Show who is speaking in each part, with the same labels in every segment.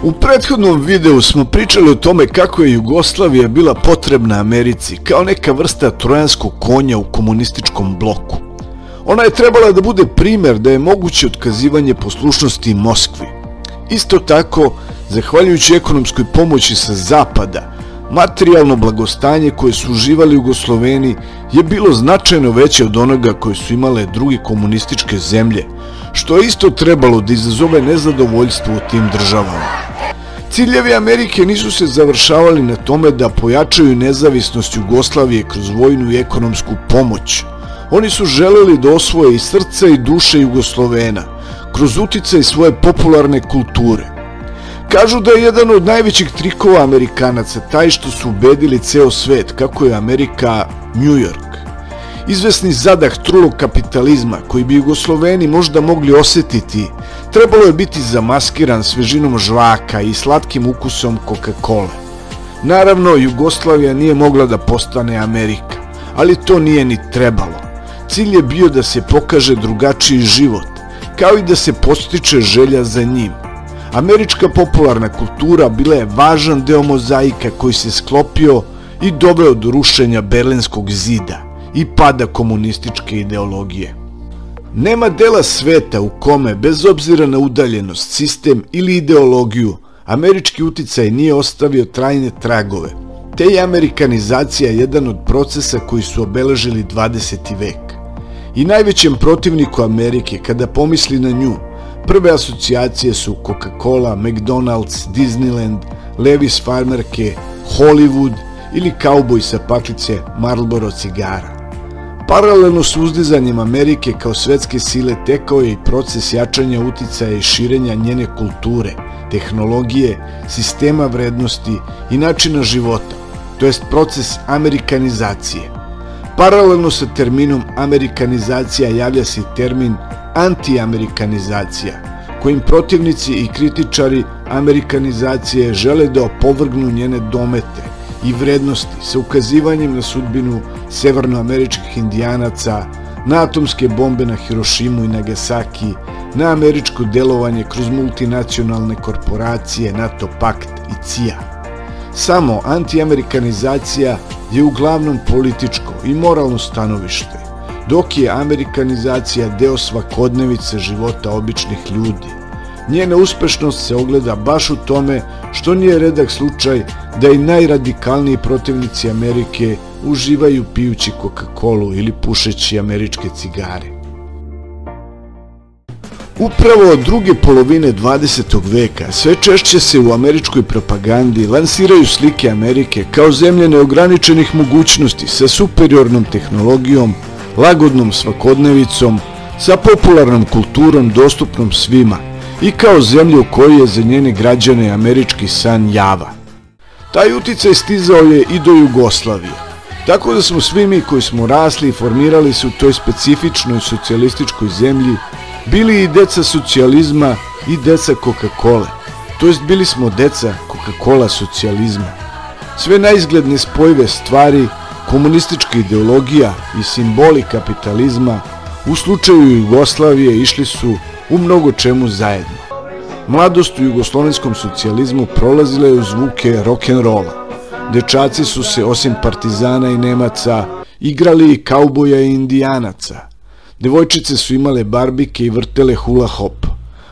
Speaker 1: U prethodnom videu smo pričali o tome kako je Jugoslavija bila potrebna Americi kao neka vrsta trojanskog konja u komunističkom bloku. Ona je trebala da bude primer da je moguće otkazivanje poslušnosti Moskvi. Isto tako, zahvaljujući ekonomskoj pomoći sa zapada, materijalno blagostanje koje su uživali Jugosloveni je bilo značajno veće od onoga koje su imale druge komunističke zemlje, što je isto trebalo da izazove nezadovoljstvo u tim državama. Ciljevi Amerike nisu se završavali na tome da pojačaju nezavisnost Jugoslavije kroz vojnu i ekonomsku pomoć. Oni su želeli da osvoje i srca i duše Jugoslovena kroz uticaj svoje popularne kulture. Kažu da je jedan od najvećih trikova Amerikanaca taj što su ubedili ceo svet kako je Amerika New York. Izvesni zadah trulog kapitalizma koji bi Jugosloveni možda mogli osetiti trebalo je biti zamaskiran svežinom žvaka i slatkim ukusom Coca-Cole. Naravno, Jugoslavija nije mogla da postane Amerika, ali to nije ni trebalo. Cilj je bio da se pokaže drugačiji život, kao i da se podstiče želja za njim. Američka popularna kultura bila je važan deo mozaika koji se sklopio i doveo do rušenja Berlinskog zida i pada komunističke ideologije. Nema dela sveta u kome, bez obzira na udaljenost, sistem ili ideologiju, američki uticaj nije ostavio trajne tragove, te je amerikanizacija jedan od procesa koji su obeležili 20. vek. I najvećem protivniku Amerike, kada pomisli na nju, prve asocijacije su Coca-Cola, McDonald's, Disneyland, Levi's farmerke, Hollywood ili kauboj sa paklice Marlboro cigara. Paralelno s uzdizanjem Amerike kao svetske sile tekao je i proces jačanja uticaja i širenja njene kulture, tehnologije, sistema vrednosti i načina života, to jest proces amerikanizacije. Paralelno sa terminom amerikanizacija javlja se i termin anti-amerikanizacija, kojim protivnici i kritičari amerikanizacije žele da opovrgnu njene domete i vrednosti sa ukazivanjem na sudbinu severnoameričkih indijanaca, na atomske bombe na Hirošimu i Nagasaki, na američko delovanje kroz multinacionalne korporacije, NATO pakt i CIA. Samo antiamerikanizacija je uglavnom političko i moralno stanovište, dok je amerikanizacija deo svakodnevice života običnih ljudi. Njena uspešnost se ogleda baš u tome što nije redak slučaj da i najradikalniji protivnici Amerike uživaju pijući Coca-Colu ili pušeći američke cigare. Upravo od druge polovine 20. veka sve češće se u američkoj propagandi lansiraju slike Amerike kao zemlje neograničenih mogućnosti sa superiornom tehnologijom, lagodnom svakodnevicom, sa popularnom kulturom dostupnom svima i kao zemlje u kojoj je za njene građane američki san java. Taj uticaj stizao je i do Jugoslavije, tako da smo svi mi koji smo rasli i formirali se u toj specifičnoj socijalističkoj zemlji bili i deca socijalizma i deca Coca-Cole, to jest bili smo deca Coca-Cola socijalizma. Sve naizgled nespojive stvari, komunistička ideologija i simboli kapitalizma u slučaju Jugoslavije išli su u mnogo čemu zajedno. Mladost u jugoslovenskom socijalizmu prolazila je u zvuke rock'n'rolla. Dečaci su se, osim partizana i Nemaca, igrali i kauboja i indijanaca. Devojčice su imale barbike i vrtele hula hop.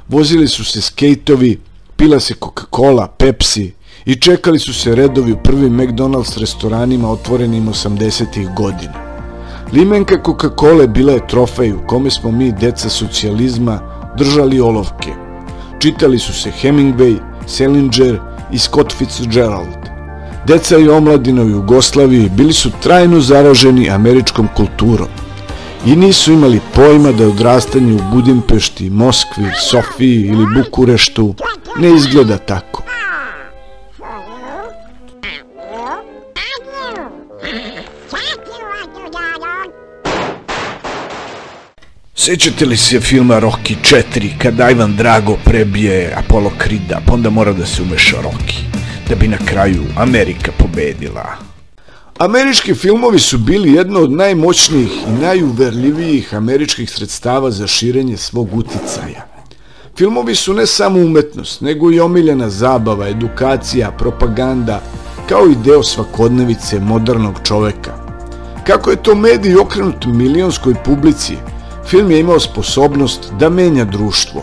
Speaker 1: Vozili su se skejtovi, pila se Coca-Cola, Pepsi i čekali su se redovi u prvim McDonald's restoranima otvorenim 80-ih godina. Limenka Coca-Cole bila je trofej u kome smo mi, deca socijalizma, držali olovke. Čitali su se Hemingway, Salinger i Scott Fitzgerald. Deca i omladina u Jugoslaviji bili su trajno zaraženi američkom kulturom i nisu imali pojma da odrastanje u Budimpešti, Moskvi, Sofiji ili Bukureštu ne izgleda tako. Sećate li se filma Rocky 4 kada Ivan Drago prebije Apollo Creeda, pa onda mora da se umeša Rocky, da bi na kraju Amerika pobedila? Američki filmovi su bili jedno od najmoćnijih i najuverljivijih američkih sredstava za širenje svog uticaja. Filmovi su ne samo umetnost, nego i omiljena zabava, edukacija, propaganda, kao i deo svakodnevice modernog čoveka. Kako je to medij okrenut milionskoj publici, film je imao sposobnost da menja društvo.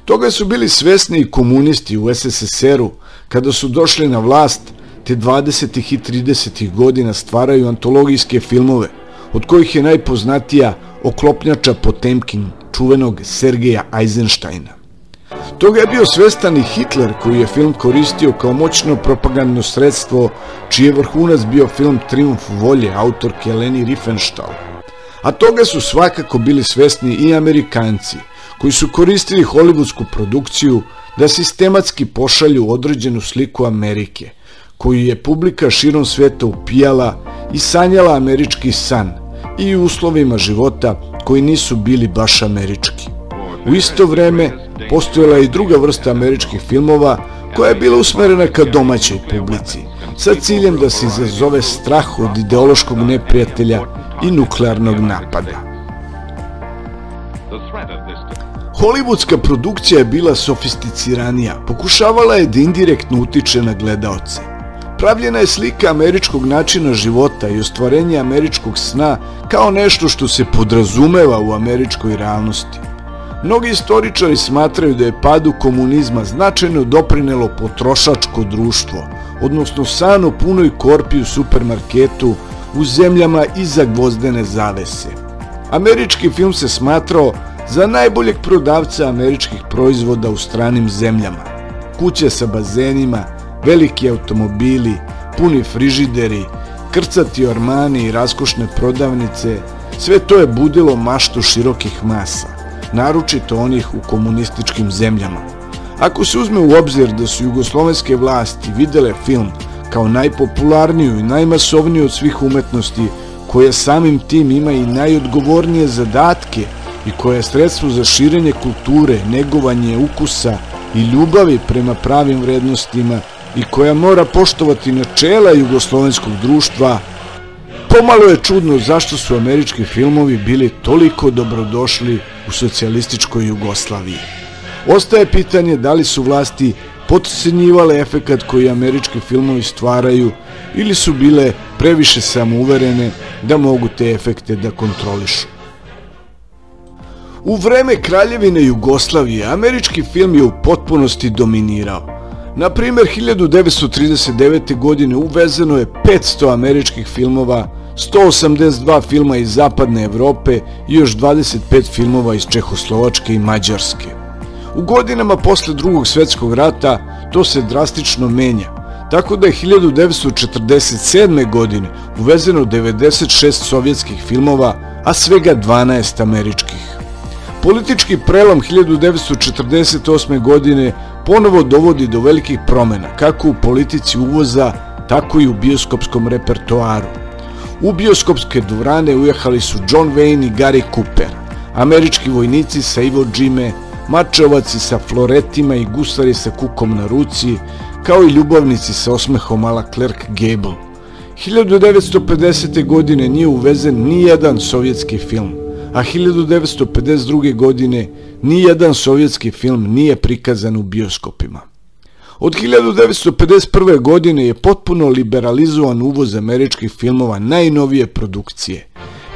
Speaker 1: Toga su bili svesni i komunisti u SSSR-u kada su došli na vlast, te 20. i 30. godina stvaraju antologijske filmove, od kojih je najpoznatija Oklopnjača Potemkin, čuvenog Sergeja Eisensteina. Toga je bio svestan i Hitler, koji je film koristio kao moćno propagandno sredstvo, čiji je vrhunac bio film Trijumf volje autorke Leni Riefenstahl. A toga su svakako bili svesni i Amerikanci, koji su koristili hollywoodsku produkciju da sistematski pošalju određenu sliku Amerike, koju je publika širom sveta upijala i sanjala američki san i u uslovima života koji nisu bili baš američki. U isto vreme postojala je i druga vrsta američkih filmova koja je bila usmerena ka domaćoj publici, sa ciljem da se izazove strah od ideološkog neprijatelja i nuklearnog napada. Hollywoodska produkcija je bila sofisticiranija, pokušavala je da indirektno utiče na gledaoce. Pravljena je slika američkog načina života i ostvarenja američkog sna kao nešto što se podrazumeva u američkoj realnosti. Mnogi istoričari smatraju da je padu komunizma značajno doprinelo potrošačko društvo, odnosno san o punoj korpi u supermarketu u zemljama iza gvozdene zavese. Američki film se smatrao za najboljeg prodavca američkih proizvoda u stranim zemljama. Kuće sa bazenima, veliki automobili, puni frižideri, krcati ormani i raskošne prodavnice, sve to je budilo maštu širokih masa, naročito onih u komunističkim zemljama. Ako se uzme u obzir da su jugoslovenske vlasti videle film kao najpopularniju i najmasovniju od svih umetnosti, koja samim tim ima i najodgovornije zadatke i koja je sredstvo za širenje kulture, negovanje ukusa i ljubavi prema pravim vrednostima i koja mora poštovati načela jugoslovenskog društva, pomalo je čudno zašto su američki filmovi bili toliko dobrodošli u socijalističkoj Jugoslaviji. Ostaje pitanje da li su vlasti potcenjivale efekat koji američki filmovi stvaraju ili su bile previše samouverene da mogu te efekte da kontrolišu. U vreme Kraljevine Jugoslavije američki film je u potpunosti dominirao. Na primjer, 1939. godine uvezeno je 500 američkih filmova, 182 filma iz zapadne Evrope i još 25 filmova iz Čehoslovačke i Mađarske. U godinama posle Drugog svjetskog rata to se drastično menja, tako da je 1947. godine uvezeno 96 sovjetskih filmova, a svega 12 američkih. Politički prelom 1948. godine ponovo dovodi do velikih promjena, kako u politici uvoza, tako i u bioskopskom repertoaru. U bioskopske dvorane ujehali su John Wayne i Gary Cooper, američki vojnici sa Iwo Jime, mačevaci sa floretima i gusari sa kukom na ruci, kao i ljubavnici sa osmehom a la Clark Gable. 1950. godine nije uvezen ni jedan sovjetski film, a 1952. godine nijedan sovjetski film nije prikazan u bioskopima. Od 1951. godine je potpuno liberalizovan uvoz američkih filmova najnovije produkcije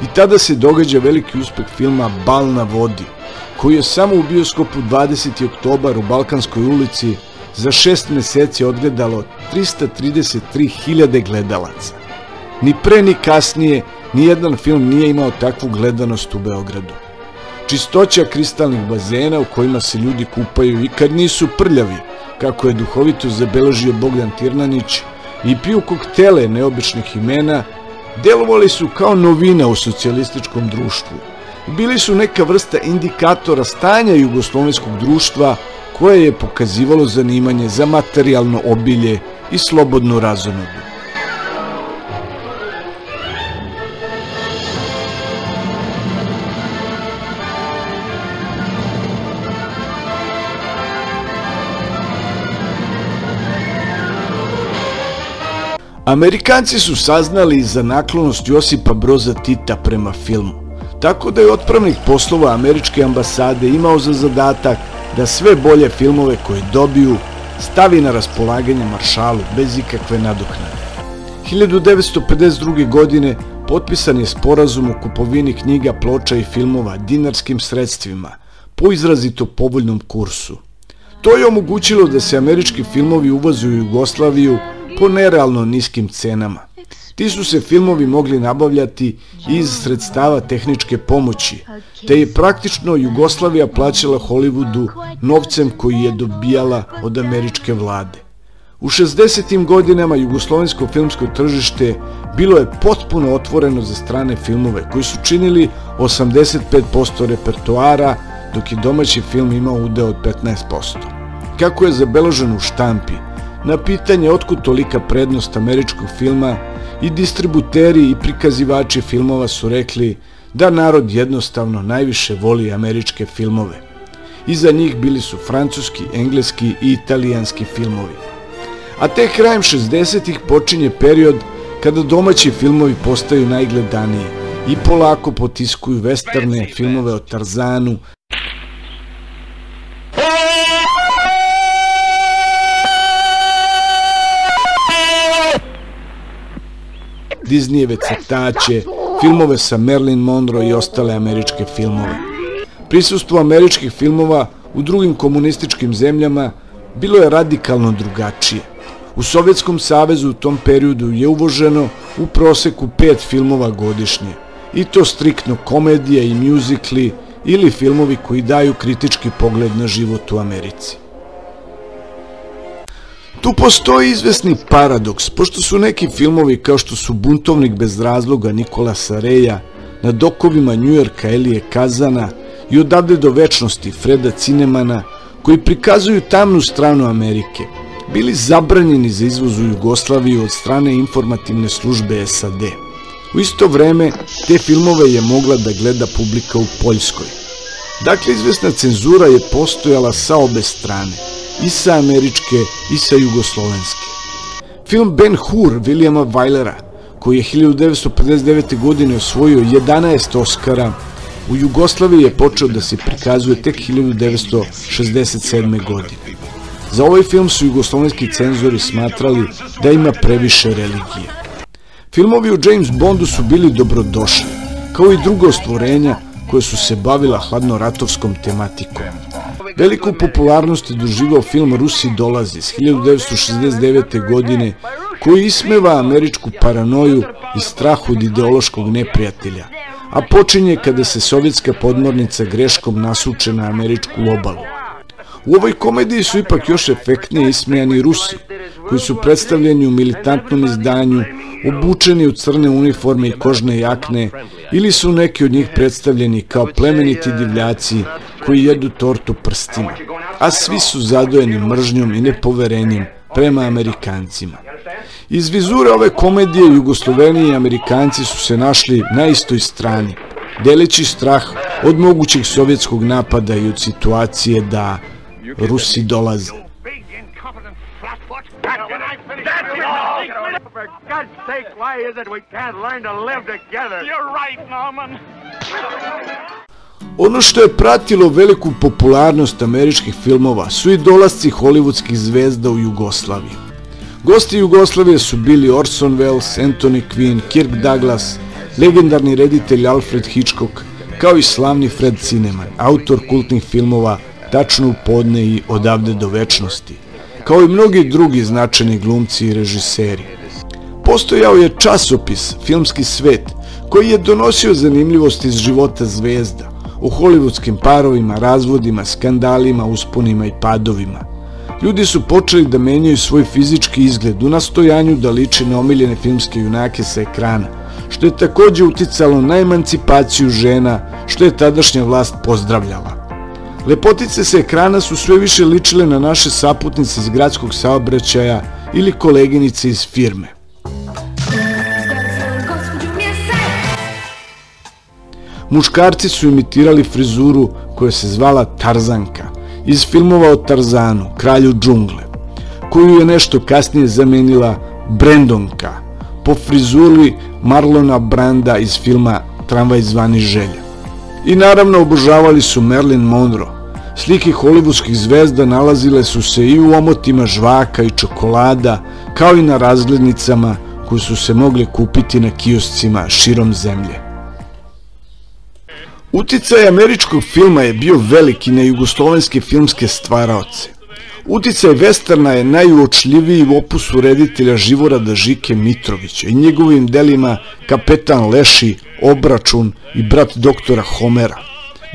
Speaker 1: i tada se događa veliki uspeh filma Bal na vodi, koji je samo u bioskopu 20. oktobar u Balkanskoj ulici za 6 meseci odgledalo 333.000 gledalaca. Ni pre ni kasnije nijedan film nije imao takvu gledanost u Beogradu. Čistoća kristalnih bazena u kojima se ljudi kupaju i kad nisu prljavi, kako je duhovito zabeležio Bogdan Tirnanić, i piju koktele neobičnih imena, delovali su kao novina u socijalističkom društvu. Bili su neka vrsta indikatora stanja jugoslovenskog društva koje je pokazivalo zanimanje za materijalno obilje i slobodnu razonodu. Amerikanci su saznali za naklonost Josipa Broza Tita prema filmu, tako da je otpravnik poslova američke ambasade imao za zadatak da sve bolje filmove koje dobiju stavi na raspolaganje maršalu bez ikakve nadoknade. 1952. godine potpisan je sporazum o kupovini knjiga, ploča i filmova dinarskim sredstvima po izrazito povoljnom kursu. To je omogućilo da se američki filmovi uvoze u Jugoslaviju po nerealno niskim cenama. Ti su se filmovi mogli nabavljati iz sredstava tehničke pomoći, te je praktično Jugoslavija plaćala Hollywoodu novcem koji je dobijala od američke vlade. U 60. godinama jugoslovensko filmsko tržište bilo je potpuno otvoreno za strane filmove koji su činili 85% repertoara, dok je domaći film imao udeo od 15%. Kako je zabeleženo u štampi, na pitanje otkud tolika prednost američkog filma, i distributeri i prikazivači filmova su rekli da narod jednostavno najviše voli američke filmove. Iza njih bili su francuski, engleski i italijanski filmovi. A tek krajem 60-ih počinje period kada domaći filmovi postaju najgledaniji i polako potiskuju vesterne, filmove o Tarzanu, Disneyjeve crtaće, filmove sa Marilyn Monroe i ostale američke filmove. Prisustvo američkih filmova u drugim komunističkim zemljama bilo je radikalno drugačije. U Sovjetskom savezu u tom periodu je uvoženo u proseku 5 filmova godišnje, i to striktno komedije i mjuzikli ili filmovi koji daju kritički pogled na život u Americi. Tu postoji izvesni paradoks, pošto su neki filmovi kao što su Buntovnik bez razloga Nikolasa Reja, Na dokovima Njujorka Elije Kazana i Odavde do večnosti Freda Cinemana, koji prikazuju tamnu stranu Amerike, bili zabranjeni za izvoz u Jugoslaviju od strane informativne službe SAD. U isto vreme te filmove je mogla da gleda publika u Poljskoj. Dakle, izvesna cenzura je postojala sa obe strane, i sa američke i sa jugoslovenske. Film Ben-Hur Williama Wylera, koji je 1959. godine osvojio 11 Oscara, u Jugoslaviji je počeo da se prikazuje tek 1967. godine. Za ovaj film su jugoslovenski cenzori smatrali da ima previše religije. Filmovi o James Bondu su bili dobrodošli, kao i druga stvorenja koje su se bavila hladnoratovskom tematikom. Veliku popularnost je doživao film Rusi dolaze iz 1969. godine, koji ismeva američku paranoju i strah od ideološkog neprijatelja, a počinje kada se sovjetska podmornica greškom nasuče na američku obalu. U ovoj komediji su ipak još efektnije ismejani Rusi, koji su predstavljeni u militantnom izdanju, obučeni u crne uniforme i kožne jakne, ili su neki od njih predstavljeni kao plemeniti divljaci koji jedu tortu prstima, a svi su zadojeni mržnjom i nepoverenjem prema Amerikancima. Iz vizure ove komedije Jugosloveni i Amerikanci su se našli na istoj strani, deleći strah od mogućeg sovjetskog napada i od situacije da Rusi dolaze. Ono što je pratilo veliku popularnost američkih filmova su i dolasci hollywoodskih zvezda u Jugoslaviju. Gosti Jugoslavije su bili Orson Welles, Anthony Quinn, Kirk Douglas, legendarni reditelj Alfred Hitchcock, kao i slavni Fred Zinnemann, autor kultnih filmova Tačno u podne i Odavde do večnosti, kao i mnogi drugi značajni glumci i režiseri. Postojao je časopis Filmski svet, koji je donosio zanimljivosti iz života zvezda, o hollywoodskim parovima, razvodima, skandalima, usponima i padovima. Ljudi su počeli da menjaju svoj fizički izgled u nastojanju da liči na omiljene filmske junake sa ekrana, što je takođe uticalo na emancipaciju žena, što je tadašnja vlast pozdravljala. Lepotice sa ekrana su sve više ličile na naše saputnice iz gradskog saobraćaja ili koleginice iz firme. Muškarci su imitirali frizuru koja se zvala Tarzanka, iz filmova o Tarzanu, kralju džungle, koju je nešto kasnije zamenila Brandonka, po frizuri Marlona Branda iz filma Tramvaj zvani Želja. I naravno obožavali su Marilyn Monroe, Slike holivudskih zvezda nalazile su se i u omotima žvaka i čokolada, kao i na razglednicama koje su se mogle kupiti na kioscima širom zemlje. Uticaj američkog filma je bio veliki na jugoslovenske filmske stvaraoce. Uticaj westerna je najuočljiviji u opusu reditelja Živorada Žike Mitrovića i njegovim delima Kapetan Leši, Obračun i Brat doktora Homera.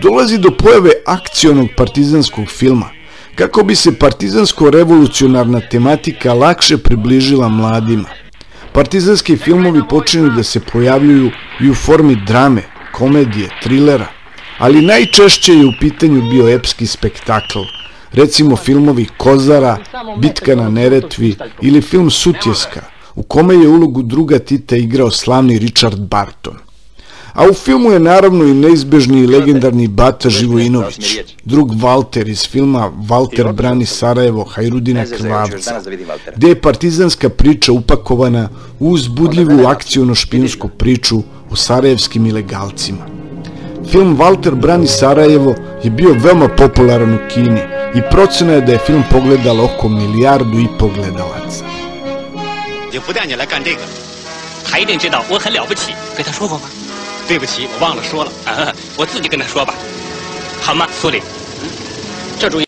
Speaker 1: Dolazi do pojave akcionog partizanskog filma, kako bi se partizansko-revolucionarna tematika lakše približila mladima. Partizanski filmovi počinju da se pojavljuju i u formi drame, komedije, trilera, ali najčešće je u pitanju bio epski spektakl, recimo filmovi Kozara, Bitka na Neretvi ili film Sutjeska, u kome je ulogu druga Tita igrao slavni Richard Barton. A u filmu je naravno i neizbežni i legendarni Bata Živojinović, drug Valter iz filma Valter brani Sarajevo Hajrudina Krvavca, gde je partizanska priča upakovana u uzbudljivu akciono-špijunsku priču o sarajevskim ilegalcima. Film Valter brani Sarajevo je bio veoma popularan u Kini i procena je da je film pogledalo oko 1,5 milijardu gledalaca.
Speaker 2: 就不带你来干这个，他一定知道我很了不起。跟他说过吗？对不起，我忘了说了啊，我自己跟他说吧，好吗，苏里？这主意。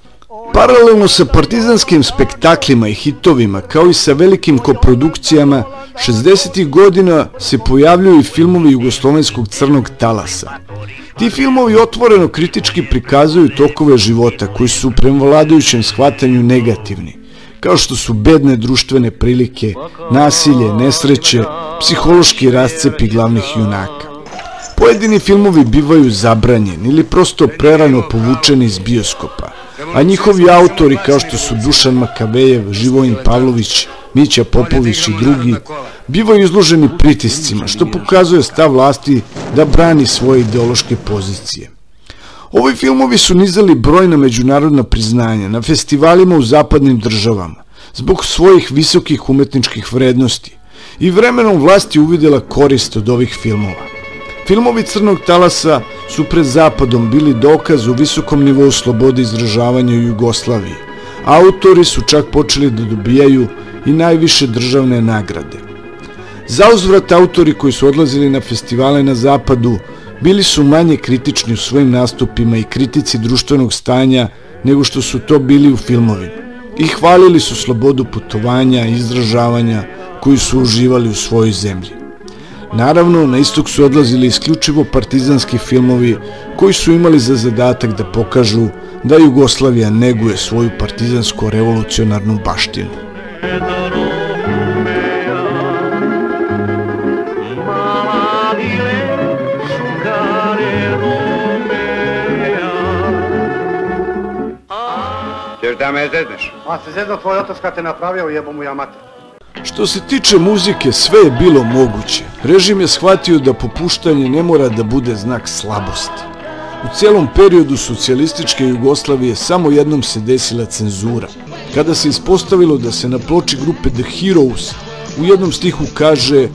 Speaker 1: Paralelno sa partizanskim spektaklima i hitovima, kao i sa velikim koprodukcijama, 60. godina se pojavljuju i filmovi jugoslovenskog crnog talasa. Ti filmovi otvoreno kritički prikazuju tokove života koji su prema vladajućem shvatanju negativni, kao što su bedne društvene prilike, nasilje, nesreće, psihološki rascepi glavnih junaka. Pojedini filmovi bivaju zabranjeni ili prosto prerano povučeni iz bioskopa, a njihovi autori kao što su Dušan Makavejev, Živojin Pavlović, Mića Popović i drugi, bivaju izloženi pritiscima, što pokazuje stav vlasti da brani svoje ideološke pozicije. Ovi filmovi su nizali brojna međunarodna priznanja na festivalima u zapadnim državama, zbog svojih visokih umetničkih vrednosti, i vremenom vlasti uvidela korist od ovih filmova. Filmovi crnog talasa su pred Zapadom bili dokaz u visokom nivou slobode izražavanja u Jugoslaviji. Autori su čak počeli da dobijaju i najviše državne nagrade. Zauzvrat autori koji su odlazili na festivale na Zapadu bili su manje kritični u svojim nastupima i kritici društvenog stanja nego što su to bili u filmovima. I hvalili su slobodu putovanja i izražavanja koju su uživali u svojoj zemlji. Naravno, na istok su odlazili isključivo partizanski filmovi koji su imali za zadatak da pokažu da Jugoslavija neguje svoju partizansko-revolucionarnu baštinu.
Speaker 3: Ćeš da me zezneš? A se zezno tvoj otac kad te napravio, jebo mu ja mater.
Speaker 1: Što se tiče muzike, sve je bilo moguće. Režim je shvatio da popuštanje ne mora da bude znak slabosti. U cijelom periodu socijalističke Jugoslavije samo jednom se desila cenzura, kada se ispostavilo da se na ploči grupe The Heroes u jednom stihu kaže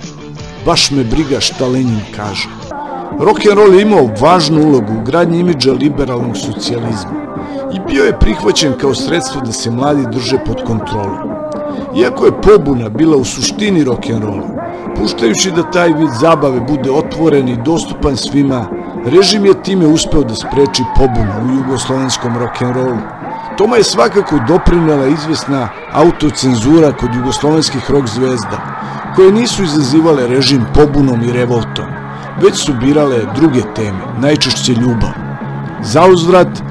Speaker 1: "Baš me briga šta Lenjin kaže". Rock'n'roll je imao važnu ulogu u gradnji imidža liberalnog socijalizma i bio je prihvaćen kao sredstvo da se mladi drže pod kontrolom. Iako je pobuna bila u suštini rock'n'rolla, puštajući da taj vid zabave bude otvoren i dostupan svima, režim je time uspeo da spreči pobunu u jugoslovenskom rock'n'rollu. Tome je svakako doprinela izvesna autocenzura kod jugoslovenskih rock zvezda, koje nisu izazivale režim pobunom i revoltom, već su birale druge teme, najčešće ljubav. Zauzvrat,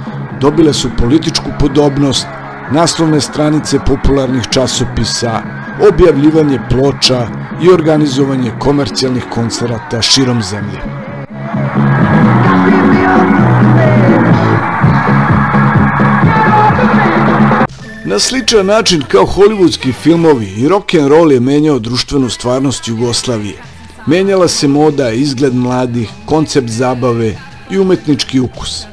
Speaker 1: dobile su političku podobnost, naslovne stranice popularnih časopisa, objavljivanje ploča i organizovanje komercijalnih koncerata širom zemlje. Na sličan način kao hollywoodski filmovi, i rock'n'roll je menjao društvenu stvarnost Jugoslavije. Menjala se moda, izgled mladih, koncept zabave i umetnički ukus.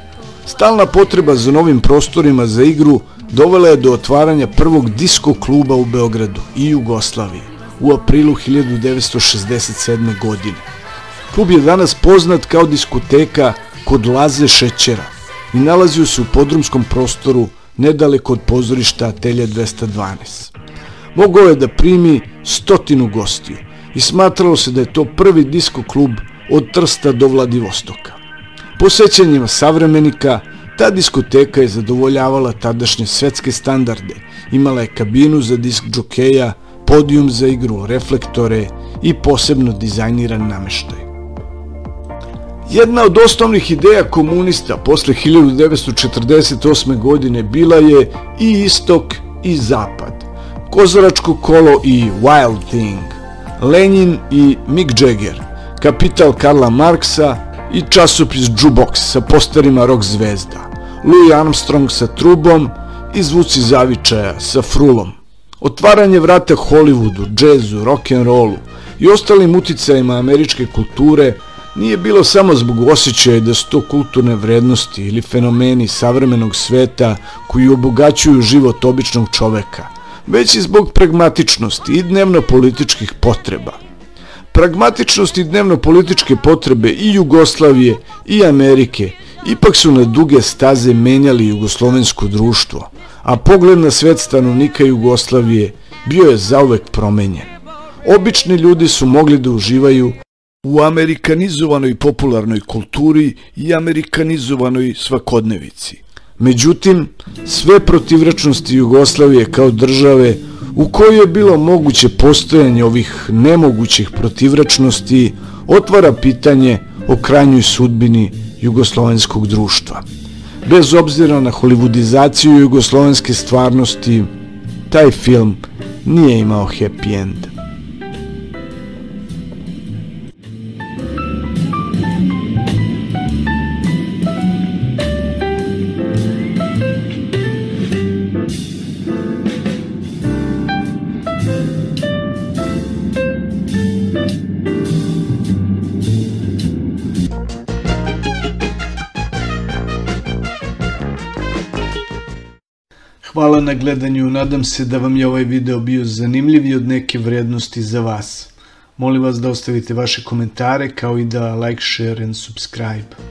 Speaker 1: Stalna potreba za novim prostorima za igru dovela je do otvaranja prvog disko kluba u Beogradu i Jugoslaviji u aprilu 1967. godine. Klub je danas poznat kao diskoteka kod Laze Šećera. i nalazio se u podrumskom prostoru nedaleko od pozorišta Atelje 212. Mogao je da primi 100 gostiju i smatralo se da je to prvi disko klub od Trsta do Vladivostoka. Po sećanjima savremenika, ta diskoteka je zadovoljavala tadašnje svetske standarde, imala je kabinu za disk džokeja, podijum za igru, reflektore i posebno dizajniran nameštaj. Jedna od osnovnih ideja komunista posle 1948. godine bila je i istok i zapad, kozaračko kolo i Wild Thing, Lenin i Mick Jagger, Kapital Karla Marksa i časopis Jukebox sa posterima rock zvezda, Louis Armstrong sa trubom i zvuci zavičaja sa frulom. Otvaranje vrata Hollywoodu, džezu, rock'n'rollu i ostalim uticajima američke kulture nije bilo samo zbog osjećaja da su to kulturne vrednosti ili fenomeni savremenog sveta koji obogaćuju život običnog čoveka, već i zbog pragmatičnosti i dnevno-političkih potreba. Pragmatičnost i dnevno-političke potrebe i Jugoslavije i Amerike ipak su na duge staze menjali jugoslovensko društvo, a pogled na svet stanovnika Jugoslavije bio je zauvek promenjen. Obični ljudi su mogli da uživaju u amerikanizovanoj popularnoj kulturi i amerikanizovanoj svakodnevici. Međutim, sve protivrečnosti Jugoslavije kao države u kojoj je bilo moguće postojanje ovih nemogućih protivrečnosti otvara pitanje o krajnjoj sudbini jugoslovenskog društva. Bez obzira na holivudizaciju jugoslovenske stvarnosti, taj film nije imao happy end. Hvala na gledanju, nadam se da vam je ovaj video bio zanimljiv i od neke vrednosti za vas. Molim vas da ostavite vaše komentare kao i da like, share and subscribe.